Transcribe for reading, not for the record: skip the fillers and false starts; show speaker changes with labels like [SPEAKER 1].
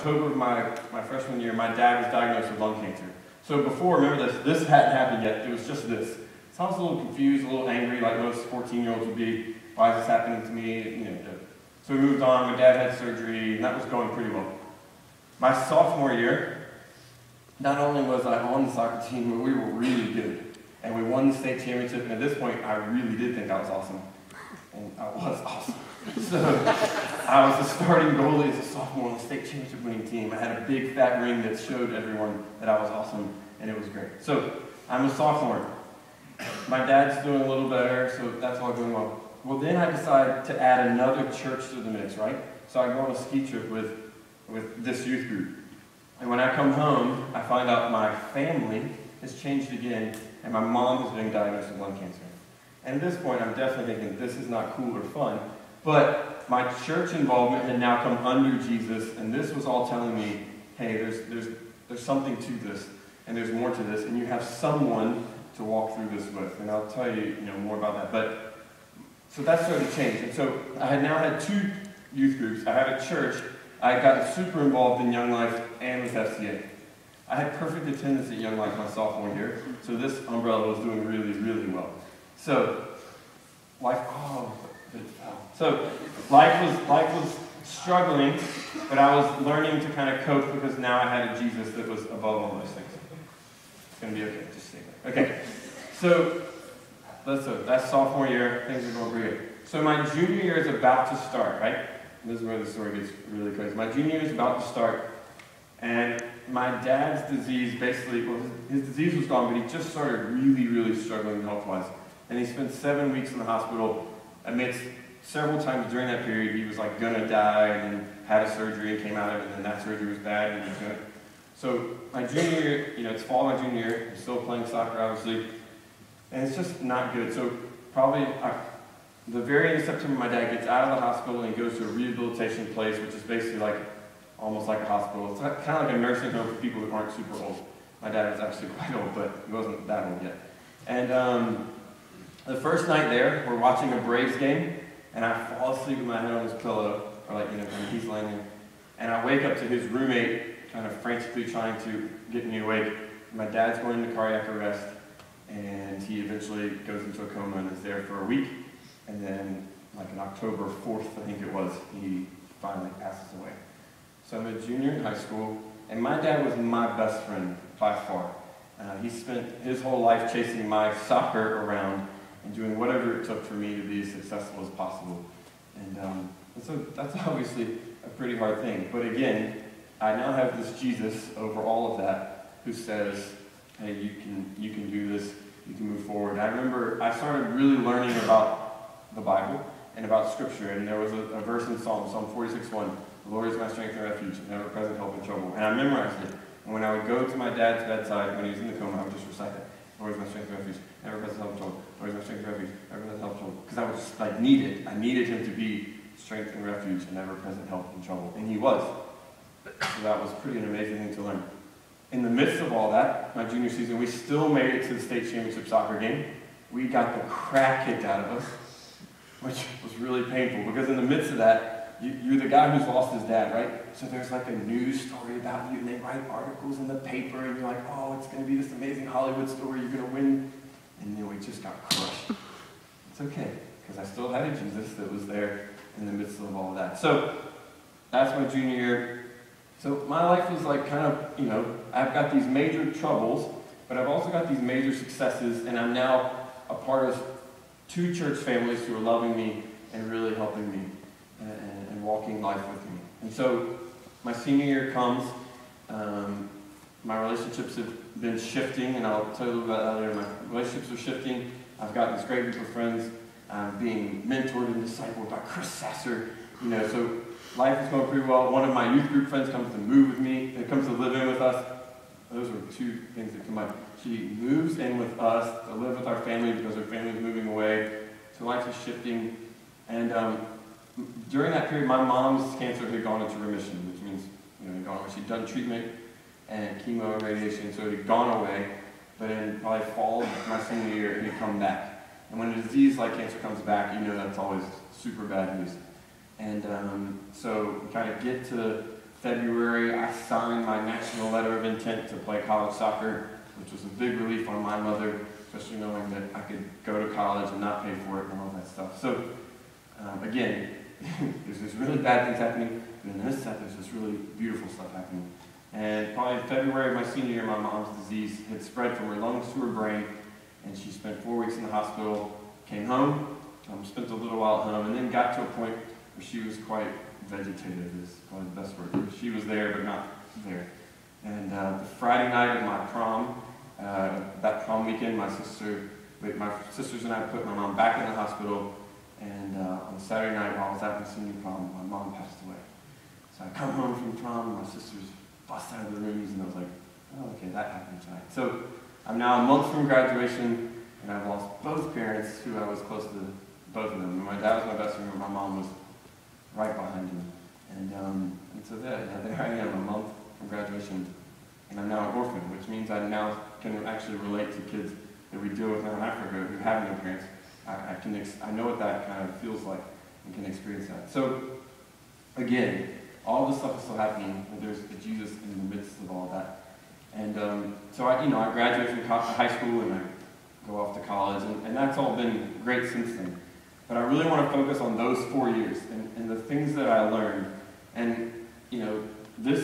[SPEAKER 1] October of my freshman year, my dad was diagnosed with lung cancer. So before, remember this hadn't happened yet. It was just this. So I was a little confused, a little angry, like most 14-year-olds would be. Why is this happening to me? So we moved on. My dad had surgery, and that was going pretty well. My sophomore year, not only was I on the soccer team, but we were really good. And we won the state championship, and at this point, I really did think I was awesome. And I was awesome. So I was the starting goalie as a sophomore on the state championship winning team. I had a big fat ring that showed everyone that I was awesome, and it was great. So I'm a sophomore. My dad's doing a little better, so that's all going well. Well, then I decided to add another church to the mix, right? So I go on a ski trip with this youth group. And when I come home, I find out my family has changed again, and my mom has been diagnosed with lung cancer. And at this point, I'm definitely thinking, this is not cool or fun. But my church involvement had now come under Jesus, and this was all telling me, hey, there's something to this, and there's more to this, and you have someone to walk through this with. And I'll tell you, more about that. But so that started to change. And so I had now had 2 youth groups. I had a church. I had gotten super involved in Young Life and with FCA. I had perfect attendance at Young Life my sophomore year, so this umbrella was doing really, really well. So life was struggling, but I was learning to kind of cope because now I had a Jesus that was above all those things. It's going to be okay, just say that. Okay, so that's sophomore year, things are going pretty good. So my junior year is about to start, right? This is where the story gets really crazy. My junior year is about to start, and my dad's disease basically, well, his disease was gone, but he just started really, really struggling health-wise. And he spent 7 weeks in the hospital. Amidst several times during that period, he was like gonna die, and then had a surgery and came out of it, and then that surgery was bad, and he was gonna. So my junior year, it's fall of my junior year. I'm still playing soccer, obviously, and it's just not good. So probably the very end of September, my dad gets out of the hospital and he goes to a rehabilitation place, which is basically like almost like a hospital. It's kind of like a nursing home for people that aren't super old. My dad was actually quite old, but he wasn't that old yet. And the first night there, we're watching a Braves game, and I fall asleep with my head on his pillow, or when he's laying there, and I wake up to his roommate kind of frantically trying to get me awake. My dad's going into cardiac arrest, and he eventually goes into a coma and is there for a week, and then on October 4th, I think it was, he finally passes away. So I'm a junior in high school, and my dad was my best friend by far. He spent his whole life chasing my soccer around and doing whatever it took for me to be as successful as possible. And so that's obviously a pretty hard thing. But again, I now have this Jesus over all of that who says, hey, you can do this, you can move forward. And I remember I started really learning about the Bible and about Scripture, and there was a verse in Psalm 46:1, the Lord is my strength and refuge, an ever-present help in trouble. And I memorized it. And when I would go to my dad's bedside when he was in the coma, I would just recite that. Lord is my strength and refuge, ever-present help in trouble. Lord is my strength and refuge, ever-present help in trouble. Because I was just I needed him to be strength and refuge and ever-present help in trouble. And he was. So that was pretty an amazing thing to learn. In the midst of all that, my junior season, we still made it to the state championship soccer game. We got the crap kicked out of us, which was really painful because in the midst of that, you're the guy who's lost his dad, right? So there's a news story about you, and they write articles in the paper, and you're like, oh, it's going to be this amazing Hollywood story, you're going to win. And then we just got crushed. It's okay, because I still had a Jesus that was there in the midst of all of that. So that's my junior year. So my life is I've got these major troubles, but I've also got these major successes, and I'm now a part of 2 church families who are loving me and really helping me and walking life with me. And so my senior year comes, my relationships have been shifting, and I'll tell you about that later. My relationships are shifting. I've got this great group of friends. I'm being mentored and discipled by Chris Sasser. So life is going pretty well. One of my youth group friends comes to move with me. It comes to live in with us. Those are 2 things that come up. She moves in with us to live with our family because her family is moving away. So life is shifting. And during that period, my mom's cancer had gone into remission, which means she'd done treatment and chemo and radiation, so it had gone away. But in probably fall of my senior year, it had come back. And when a disease like cancer comes back, that's always super bad news. And so we kind of get to February, I signed my national letter of intent to play college soccer, which was a big relief on my mother, especially knowing that I could go to college and not pay for it and all that stuff. So, again, there's this really bad things happening, and then this side there's this really beautiful stuff happening. And probably in February of my senior year, my mom's disease had spread from her lungs to her brain, and she spent 4 weeks in the hospital, came home, spent a little while at home, and then got to a point where she was quite vegetative, is probably the best word. She was there, but not there. And the Friday night of my prom, that prom weekend, my sisters and I put my mom back in the hospital, and on Saturday night while I was at my senior prom, my mom passed away. So I come home from prom, and my sisters bust out of the rooms, and I was like, oh, okay, that happened tonight. So I'm now a month from graduation, and I've lost both parents who I was close to, both of them. My dad was my best friend, but my mom was right behind him. And so there I am, a month from graduation, and I'm now an orphan, which means I now can actually relate to kids that we deal with now in Africa who have no parents. I know what that kind of feels like and can experience that. So, again, all this stuff is still happening, but there's a Jesus in the midst of all of that. And so I graduate from high school and I go off to college, and that's all been great since then. But I really want to focus on those 4 years and the things that I learned. And, this